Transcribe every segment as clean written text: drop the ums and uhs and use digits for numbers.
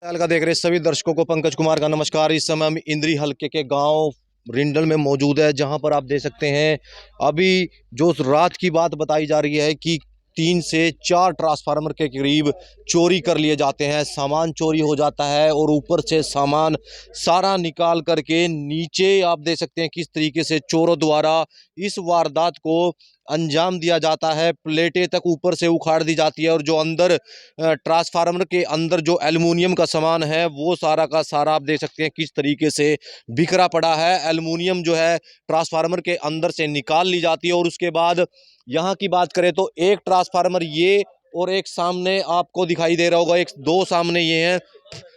का देख रहे सभी दर्शकों को पंकज कुमार का नमस्कार। इस समय हम इंद्री हलके के गांव रिंडल में मौजूद है, जहां पर आप देख सकते हैं अभी जो रात की बात बताई जा रही है कि 3 से 4 ट्रांसफार्मर के करीब चोरी कर लिए जाते हैं, सामान चोरी हो जाता है और ऊपर से सामान सारा निकाल करके नीचे आप देख सकते हैं किस तरीके से चोरों द्वारा इस वारदात को अंजाम दिया जाता है। प्लेटें तक ऊपर से उखाड़ दी जाती है और जो अंदर ट्रांसफार्मर के अंदर जो एल्युमिनियम का सामान है वो सारा का सारा आप देख सकते हैं किस तरीके से बिखरा पड़ा है। एल्युमिनियम जो है ट्रांसफार्मर के अंदर से निकाल ली जाती है और उसके बाद यहाँ की बात करें तो एक ट्रांसफार्मर ये और एक सामने आपको दिखाई दे रहा होगा, एक दो सामने ये हैं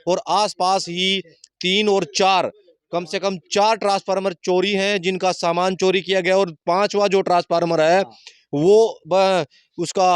और आसपास ही 3 और 4 कम से कम 4 ट्रांसफार्मर चोरी हैं जिनका सामान चोरी किया गया और पांचवा जो ट्रांसफार्मर है वो उसका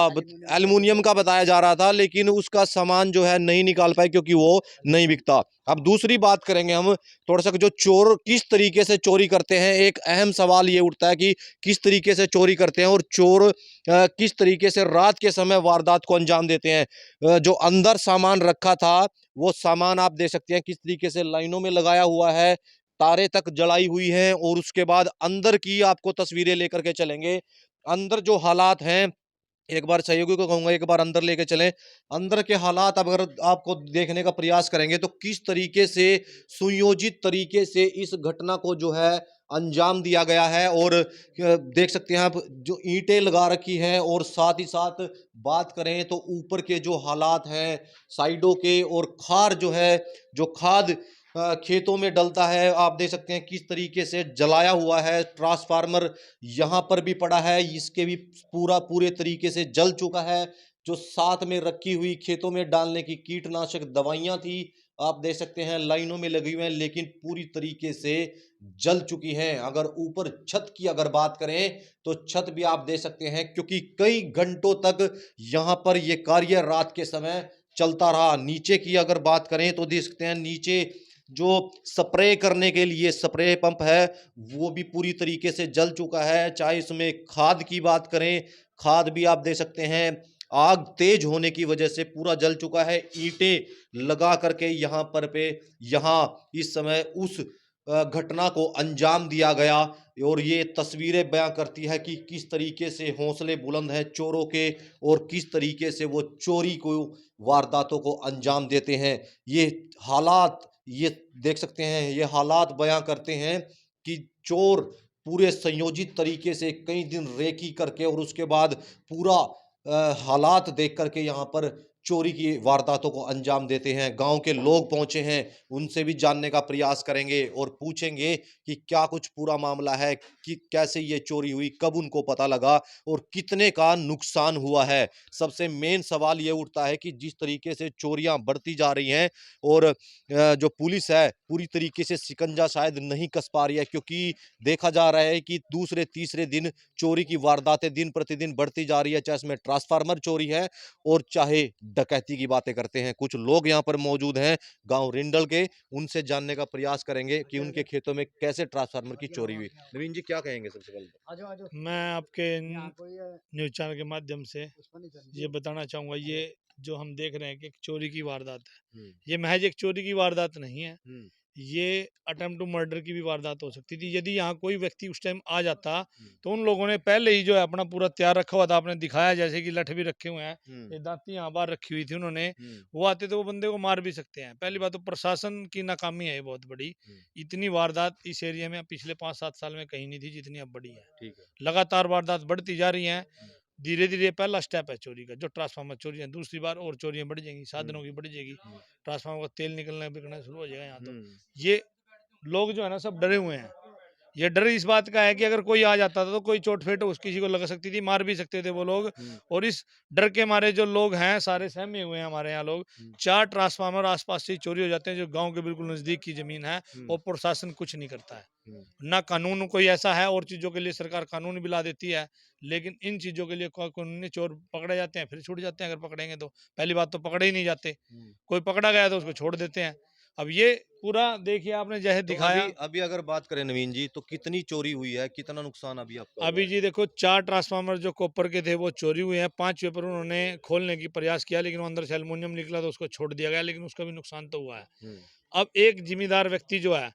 एल्युमिनियम का बताया जा रहा था, लेकिन उसका सामान जो है नहीं निकाल पाए क्योंकि वो नहीं बिकता। अब दूसरी बात करेंगे हम थोड़ा सा, जो चोर किस तरीके से चोरी करते हैं। एक अहम सवाल ये उठता है कि किस तरीके से चोरी करते हैं और चोर किस तरीके से रात के समय वारदात को अंजाम देते हैं। जो अंदर सामान रखा था वो सामान आप देख सकते हैं किस तरीके से लाइनों में लगाया हुआ है, तारे तक जलाई हुई हैं और उसके बाद अंदर की आपको तस्वीरें लेकर के चलेंगे। अंदर जो हालात हैं, एक बार सहयोगी को कहूंगा एक बार अंदर लेके चलें। अंदर के हालात अब अगर आपको देखने का प्रयास करेंगे तो किस तरीके से सुयोजित तरीके से इस घटना को जो है अंजाम दिया गया है और देख सकते हैं आप जो ईंटें लगा रखी हैं और साथ ही साथ बात करें तो ऊपर के जो हालात हैं साइडों के और खार जो है, जो खाद खेतों में डलता है, आप देख सकते हैं किस तरीके से जलाया हुआ है। ट्रांसफार्मर यहाँ पर भी पड़ा है, इसके भी पूरे तरीके से जल चुका है। जो साथ में रखी हुई खेतों में डालने की कीटनाशक दवाइयां थी, आप देख सकते हैं लाइनों में लगी हुई हैं लेकिन पूरी तरीके से जल चुकी हैं। अगर ऊपर छत की अगर बात करें तो छत भी आप देख सकते हैं क्योंकि कई घंटों तक यहाँ पर यह कार्य रात के समय चलता रहा। नीचे की अगर बात करें तो देख सकते हैं नीचे जो स्प्रे करने के लिए स्प्रे पंप है वो भी पूरी तरीके से जल चुका है। चाहे इसमें खाद की बात करें, खाद भी आप देख सकते हैं आग तेज होने की वजह से पूरा जल चुका है। ईंटें लगा करके यहाँ पर यहाँ इस समय उस घटना को अंजाम दिया गया और ये तस्वीरें बयां करती है कि किस तरीके से हौसले बुलंद हैं चोरों के और किस तरीके से वो चोरी को वारदातों को अंजाम देते हैं। ये हालात ये देख सकते हैं, ये हालात बयां करते हैं कि चोर पूरे संयोजित तरीके से कई दिन रेकी करके और उसके बाद पूरा हालात देख करके यहाँ पर चोरी की वारदातों को अंजाम देते हैं। गांव के लोग पहुंचे हैं, उनसे भी जानने का प्रयास करेंगे और पूछेंगे कि क्या कुछ पूरा मामला है, कि कैसे ये चोरी हुई, कब उनको पता लगा और कितने का नुकसान हुआ है। सबसे मेन सवाल ये उठता है कि जिस तरीके से चोरियां बढ़ती जा रही हैं और जो पुलिस है पूरी तरीके से शिकंजा शायद नहीं कस पा रही है, क्योंकि देखा जा रहा है कि दूसरे तीसरे दिन चोरी की वारदातें दिन प्रतिदिन बढ़ती जा रही है, चाहे इसमें ट्रांसफार्मर चोरी है और चाहे डकैती की बातें करते हैं। कुछ लोग यहाँ पर मौजूद हैं गांव रिंडल के, उनसे जानने का प्रयास करेंगे कि उनके खेतों में कैसे ट्रांसफार्मर की चोरी हुई। नवीन जी क्या कहेंगे सबसे पहले? मैं आपके न्यूज़ चैनल के माध्यम से ये बताना चाहूँगा, ये जो हम देख रहे हैं कि एक चोरी की वारदात है, ये महज एक चोरी की वारदात नहीं है, ये अटेम्प्ट टू मर्डर की भी वारदात हो सकती थी। यदि यहाँ कोई व्यक्ति उस टाइम आ जाता तो उन लोगों ने पहले ही जो है अपना पूरा तैयार रखा हुआ था। आपने दिखाया जैसे कि लठ भी रखे हुए हैं, ये दांती यहाँ बाहर रखी हुई थी उन्होंने, वो आते तो वो बंदे को मार भी सकते हैं। पहली बात तो प्रशासन की नाकामी है ये बहुत बड़ी। इतनी वारदात इस एरिया में पिछले 5-7 साल में कहीं नहीं थी जितनी अब बड़ी है। ठीक है। लगातार वारदात बढ़ती जा रही हैं। धीरे धीरे पहला स्टेप है चोरी का, जो ट्रांसफार्मर चोरी है, दूसरी बार और चोरियां बढ़ जाएंगी, साधनों की बढ़ जाएगी, ट्रांसफार्मर का तेल निकलना बिकना शुरू हो जाएगा यहाँ। तो ये लोग जो है ना सब डरे हुए हैं। ये डर इस बात का है कि अगर कोई आ जाता था तो कोई चोट फेट उस किसी को लग सकती थी, मार भी सकते थे वो लोग। और इस डर के मारे जो लोग हैं सारे सहमे हुए हैं हमारे यहाँ लोग। 4 ट्रांसफार्मर आसपास से चोरी हो जाते हैं जो गांव के बिल्कुल नजदीक की जमीन है, और प्रशासन कुछ नहीं करता है। ना कानून कोई ऐसा है, और चीजों के लिए सरकार कानून भी ला देती है, लेकिन इन चीजों के लिए कानूनी चोर पकड़े जाते हैं फिर छूट जाते हैं। अगर पकड़ेंगे तो पहली बात तो पकड़े ही नहीं जाते, कोई पकड़ा गया तो उसको छोड़ देते हैं। अब ये पूरा देखिए आपने जैसे तो दिखाया। अभी अगर बात करें नवीन जी, तो कितनी चोरी हुई है, कितना नुकसान अभी आपका हुआ अभी है? जी देखो 4 ट्रांसफार्मर जो कॉपर के थे वो चोरी हुए हैं, 5 पेपर उन्होंने खोलने की प्रयास किया लेकिन वो अंदर से एल्युमिनियम निकला तो उसको छोड़ दिया गया, लेकिन उसका भी नुकसान तो हुआ है। हम्म, अब एक जिम्मेदार व्यक्ति जो है,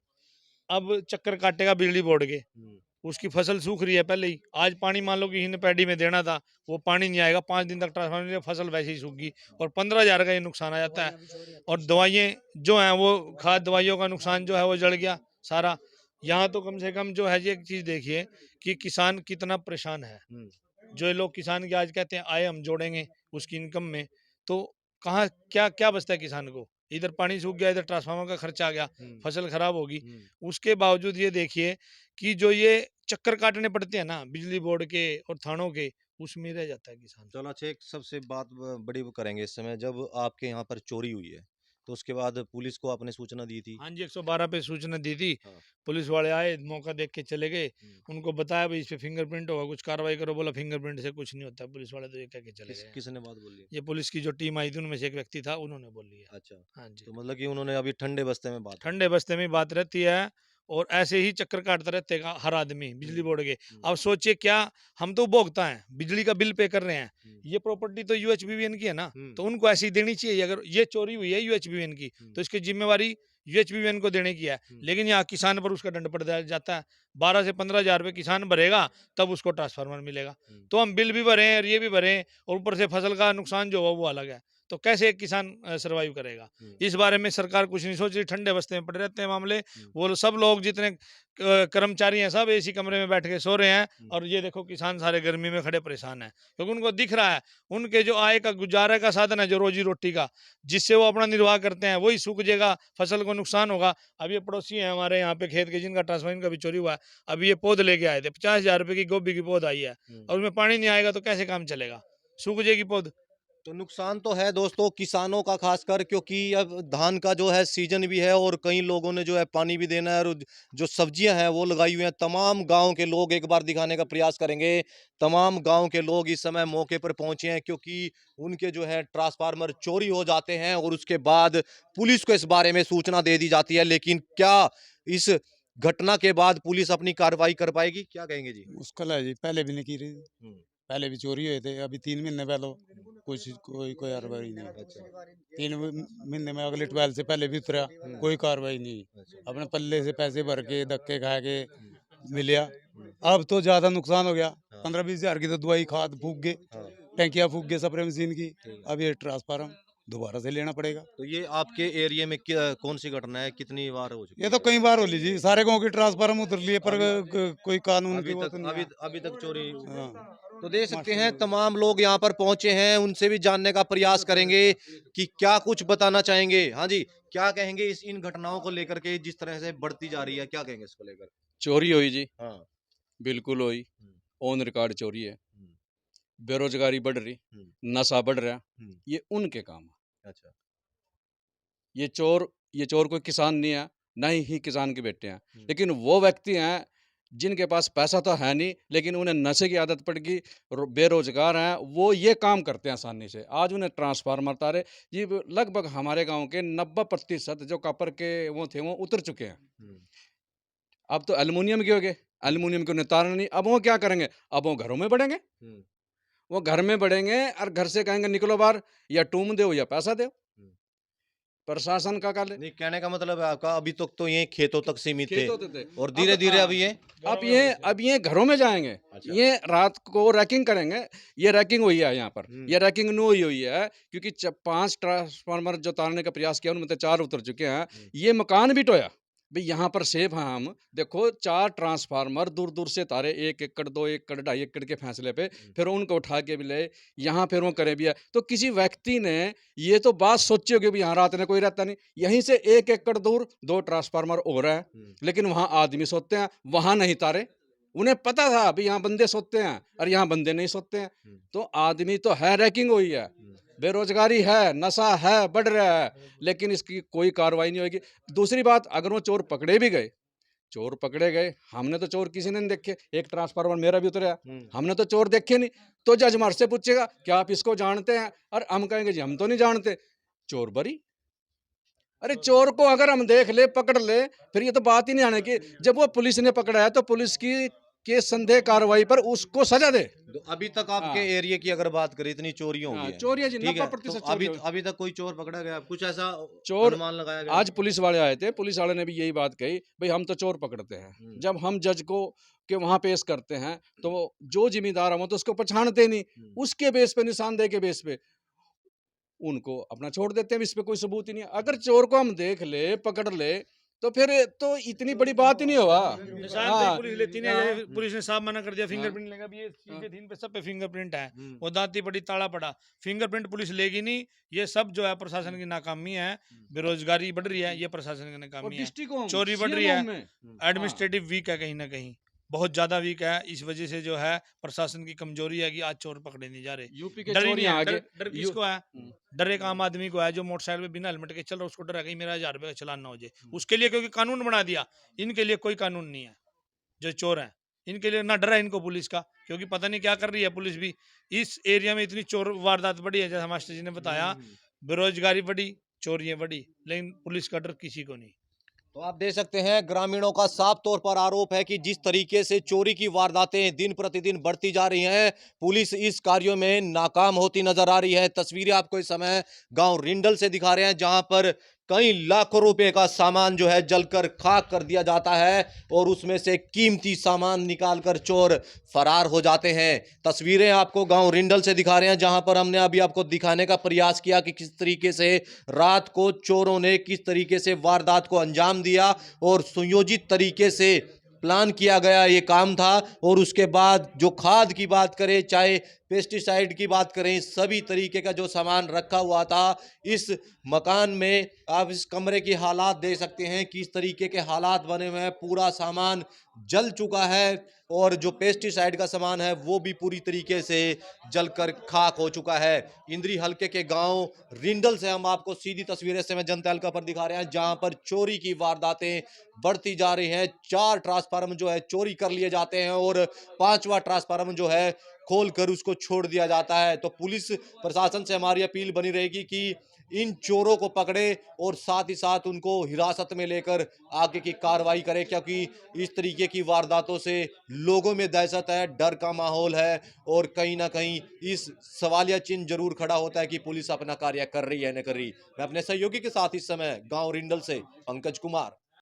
अब चक्कर काटेगा बिजली बोर्ड के, हम्म, उसकी फसल सूख रही है पहले ही, आज पानी मान लो कि हिन पैडी में देना था, वो पानी नहीं आएगा, 5 दिन तक ट्रांसफार्मर नहीं, फसल वैसे ही सूख गई और 15,000 का ये नुकसान आ जाता है। और दवाइयाँ जो हैं वो खाद दवाइयों का नुकसान जो है वो जड़ गया सारा। यहाँ तो कम से कम जो है ये एक चीज़ देखिए कि किसान कितना परेशान है। हम्म, जो ये लोग किसान की आज कहते हैं आय हम जोड़ेंगे उसकी इनकम में, तो कहाँ क्या क्या बचता है किसान को? इधर पानी सूख गया, इधर ट्रांसफार्मर का खर्चा आ गया, हम्म, फसल खराब होगी। हम्म। उसके बावजूद ये देखिए कि जो ये चक्कर काटने पड़ते हैं ना बिजली बोर्ड के और थानों के, उसमें रह जाता है किसान। चलो अच्छा, एक सबसे बात बड़ी वो करेंगे इस समय, जब आपके यहाँ पर चोरी हुई है तो उसके बाद पुलिस को आपने सूचना दी थी? हाँ जी, 112 पे सूचना दी थी। हाँ। पुलिस वाले आए, मौका देख के चले गए। हम्म। उनको बताया भई इस पे फिंगरप्रिंट होगा, कुछ कार्रवाई करो। बोला फिंगरप्रिंट से कुछ नहीं होता। पुलिस वाले तो ये कह के चले गए हैं। किसने बात बोली? ये पुलिस की जो टीम आई थी उनमें से एक व्यक्ति था, उन्होंने बोली है। अच्छा। हाँ जी। तो मतलब कि उन्होंने अभी ठंडे बस्ते में बात की। ठंडे बस्ते में बात रहती है और ऐसे ही चक्कर काटता रहता है हर आदमी बिजली बोर्ड के। अब सोचिए क्या, हम तो उपभोक्ता हैं, बिजली का बिल पे कर रहे हैं, हम्म, ये प्रॉपर्टी तो यूएचबीवीएन की है ना, हम्म, तो उनको ऐसी देनी चाहिए। अगर ये चोरी हुई है यूएचबीवीएन की, हम्म, तो इसकी जिम्मेवारी यूएचबीवीएन को देने की है। हम्म, लेकिन यहाँ किसान पर उसका दंड पड़ जाता है, 12 से 15,000 रुपये किसान भरेगा तब उसको ट्रांसफार्मर मिलेगा। हम्म, तो हम बिल भी भरें और ये भी भरें और ऊपर से फसल का नुकसान जो हुआ वो अलग है। तो कैसे एक किसान सर्वाइव करेगा? हम्म, इस बारे में सरकार कुछ नहीं सोच रही, ठंडे बस्ते में पड़े रहते हैं मामले। हम्म, वो सब लोग जितने कर्मचारी हैं सब एसी कमरे में बैठ के सो रहे हैं हम्म, और ये देखो किसान सारे गर्मी में खड़े परेशान हैं, क्योंकि उनको दिख रहा है उनके जो आय का गुजारे का साधन है, जो रोजी रोटी का जिससे वो अपना निर्वाह करते हैं, वही सूख जाएगा, फसल को नुकसान होगा। अब ये पड़ोसी हैं हमारे यहाँ पे खेत के, जिनका ट्रांसफार्मर का भी चोरी हुआ है, अभी ये पौध लेके आए थे, 50,000 रुपये की गोभी की पौध आई है हम्म। और उसमें पानी नहीं आएगा तो कैसे काम चलेगा? सूख जाएगी पौध। तो नुकसान तो है दोस्तों किसानों का, खासकर क्योंकि अब धान का जो है सीजन भी है और कई लोगों ने जो है पानी भी देना है, और जो सब्जियां हैं वो लगाई हुई हैं। तमाम गांव के लोग, एक बार दिखाने का प्रयास करेंगे, तमाम गांव के लोग इस समय मौके पर पहुंचे हैं क्योंकि उनके जो है ट्रांसफार्मर चोरी हो जाते हैं और उसके बाद पुलिस को इस बारे में सूचना दे दी जाती है। लेकिन क्या इस घटना के बाद पुलिस अपनी कार्रवाई कर पाएगी? क्या कहेंगे जी? मुश्किल है जी, पहले भी नहीं की रही। हम्म, पहले भी चोरी हुए थे, अभी 3 महीने पहले कुछ कोई कोई कार्रवाई नहीं। अच्छा। 3 महीने में अगले 12 से पहले भी उतरा, कोई कार्रवाई नहीं। अच्छा। अपने पल्ले से पैसे भर के धक्के खा के मिलिया। हम्म, अब तो ज्यादा नुकसान हो गया, हाँ। 15-20 हजार की तो दवाई खाद फूक गए, हाँ। टैंकियां फूक गए स्प्रे मशीन की। ठीक। अब ये ट्रांसफार्मर दोबारा से लेना पड़ेगा। तो ये आपके एरिया में कौन सी घटना है, कितनी बार हो चुकी ये है? तो कई बार हो ली जी, सारे गांव की ट्रांसफार्मर उतर लिए, पर कोई कानून की वो तो नहीं है। अभी तक चोरी। हाँ। तो देख सकते हैं तमाम लोग यहाँ पर पहुंचे हैं, उनसे भी जानने का प्रयास करेंगे कि क्या कुछ बताना चाहेंगे। हाँ जी, क्या कहेंगे इन घटनाओं को लेकर के, जिस तरह से बढ़ती जा रही है, क्या कहेंगे इसको लेकर? चोरी हुई जी, हाँ। बिल्कुल हुई। हम्म, ऑन रिकॉर्ड चोरी है। हम्म, बेरोजगारी बढ़ रही, हम्म, नशा बढ़ रहा, हम्म, ये उनके काम है। अच्छा। ये चोर कोई किसान नहीं है, ना ही किसान के बेटे हैं। हम्म, लेकिन वो व्यक्ति हैं जिनके पास पैसा तो है नहीं, लेकिन उन्हें नशे की आदत पड़ गई, बेरोजगार हैं, वो ये काम करते हैं आसानी से। आज उन्हें ट्रांसफार्मर तारे, ये लगभग हमारे गांव के 90% जो कॉपर के वो थे वो उतर चुके हैं। हम्म, अब तो एल्युमिनियम के हो गए, एल्युमिनियम को उतारना नहीं। अब वो क्या करेंगे? अब वो घरों में बढ़ेंगे, हम्म, वो घर में बढ़ेंगे और घर से कहेंगे निकलो बाहर, या टूम दो या पैसा दो। हम्म। प्रशासन का काले नहीं, कहने का मतलब है आपका अभी तक तो ये खेतों तक सीमित थे खेत होते थे, और धीरे धीरे हाँ, अभी ये। अब ये घरों में जाएंगे। अच्छा। ये रात को रैकिंग करेंगे। ये रैकिंग हुई है यहाँ पर, ये रैकिंग नहीं हुई है क्योंकि 5 ट्रांसफार्मर जो तारने का प्रयास किया उनमें से 4 उतर चुके हैं। ये मकान भी टोया भाई, यहाँ पर सेफ हैं हम। देखो 4 ट्रांसफार्मर दूर दूर से तारे, 1 एकड़ 2 एकड़ 2.5 एकड़ के फैसले पे, फिर उनको उठा के भी ले यहाँ, फिर वो करे भी है। तो किसी व्यक्ति ने ये तो बात सोची होगी भी यहाँ रात में कोई रहता नहीं, यहीं से 1 एकड़ दूर 2 ट्रांसफार्मर हो रहा है, लेकिन वहाँ आदमी सोते हैं, वहाँ नहीं तारे। उन्हें पता था अभी यहाँ बंदे सोते हैं और यहाँ बंदे नहीं सोते हैं। तो आदमी तो है, रैकिंग हुई है, बेरोजगारी है, नशा है, बढ़ रहा है, लेकिन इसकी कोई कार्रवाई नहीं होगी। दूसरी बात, अगर वो चोर पकड़े भी गए, चोर पकड़े गए, हमने तो चोर किसी ने नहीं देखे। एक ट्रांसफार्मर मेरा भी उतरा, हमने तो चोर देखे नहीं। तो जज हमारे से पूछेगा क्या आप इसको जानते हैं, और हम कहेंगे जी हम तो नहीं जानते, चोर बरी। अरे चोर को अगर हम देख ले, पकड़ ले, फिर ये तो बात ही नहीं आने की। जब वो पुलिस ने पकड़ा है तो पुलिस की के संदेह कार्रवाई पर उसको सजा दे। तो अभी तक आपके हाँ। एरिया की अगर बात करें इतनी चोरियां हुई हाँ, हैं, चोरियां जी ठीक है, 90% तो अभी चोरी। अभी तक कोई चोर पकड़ा गया, कुछ ऐसा चोर अनुमान लगाया गया? आज पुलिस वाले आए थे, पुलिस वाले ने भी यही बात कही, भाई हम तो चोर पकड़ते हैं। जब हम जज को के वहां पेश करते हैं तो जो जिम्मेदार हम तो उसको पहचानते नहीं, उसके बेस पे, निशानदेही के बेस पे उनको अपना छोड़ देते हैं। इस पे कोई सबूत ही नहीं है। अगर चोर को हम देख ले, पकड़ ले, तो फिर तो इतनी बड़ी बात ही नहीं हुआ। निशानदेही पुलिस लेती नहीं है, हाँ। पुलिस ने साफ मना कर दिया हाँ। फिंगरप्रिंट लेगा। अब ये हाँ। चीजें थी, इन पे सब पे फिंगरप्रिंट है, हम्म। वो दांती पड़ी ताला पड़ा, फिंगरप्रिंट पुलिस लेगी नहीं। ये सब जो है प्रशासन की नाकामी है, बेरोजगारी बढ़ रही है, ये प्रशासन की और नाकामी है, डिस्ट्रिक्ट होम, चोरी बढ़ रही CM है, होम में एडमिनिस्ट्रेटिव वीक है कहीं ना कहीं, बहुत ज्यादा वीक है। इस वजह से जो है प्रशासन की कमजोरी है कि आज चोर पकड़े नहीं जा रहे। यूपी के डर ही चोर नहीं यहाँ है, आगे डर किसको है? डर एक आम आदमी को है जो मोटरसाइकिल पे बिना हेलमेट के चल रहा है, उसको डर है कहीं मेरा 1000 रुपए का चालान ना हो जाए। उसके लिए क्योंकि कानून बना दिया, इनके लिए कोई कानून नहीं है। जो चोर हैं इनके लिए ना डर है इनको पुलिस का, क्योंकि पता नहीं क्या कर रही है पुलिस भी। इस एरिया में इतनी चोर वारदात बढ़ी है, जैसे मास्टर जी ने बताया, बेरोजगारी बढ़ी, चोरियां बढ़ी, लेकिन पुलिस का डर किसी को नहीं। तो आप देख सकते हैं ग्रामीणों का साफ तौर पर आरोप है कि जिस तरीके से चोरी की वारदातें दिन प्रतिदिन बढ़ती जा रही हैं, पुलिस इस कार्यों में नाकाम होती नजर आ रही है। तस्वीरें आपको इस समय गांव रिंडल से दिखा रहे हैं, जहां पर कई लाखों रुपए का सामान जो है जलकर खाक कर दिया जाता है और उसमें से कीमती सामान निकालकर चोर फरार हो जाते हैं। तस्वीरें आपको गांव रिंडल से दिखा रहे हैं, जहां पर हमने अभी आपको दिखाने का प्रयास किया कि किस तरीके से रात को चोरों ने किस तरीके से वारदात को अंजाम दिया और सुयोजित तरीके से प्लान किया गया ये काम था। और उसके बाद जो खाद की बात करें, चाहे पेस्टिसाइड की बात करें, सभी तरीके का जो सामान रखा हुआ था इस मकान में, आप इस कमरे की हालात देख सकते हैं कि इस तरीके के हालात बने हुए हैं। पूरा सामान जल चुका है और जो पेस्टिसाइड का सामान है वो भी पूरी तरीके से जलकर खाक हो चुका है। इंद्री हलके के गांव रिंडल से हम आपको सीधी तस्वीरें से मैं जनता हल्का पर दिखा रहे हैं, जहां पर चोरी की वारदातें बढ़ती जा रही हैं। 4 ट्रांसफार्मर जो है चोरी कर लिए जाते हैं और 5वां ट्रांसफार्मर जो है खोल कर उसको छोड़ दिया जाता है। तो पुलिस प्रशासन से हमारी अपील बनी रहेगी कि इन चोरों को पकड़े और साथ ही साथ उनको हिरासत में लेकर आगे की कार्रवाई करे, क्योंकि इस तरीके की वारदातों से लोगों में दहशत है, डर का माहौल है और कहीं ना कहीं इस सवालिया चिन्ह जरूर खड़ा होता है कि पुलिस अपना कार्य कर रही है न कर रही। मैं अपने सहयोगी के साथ इस समय गांव रिंडल से पंकज कुमार।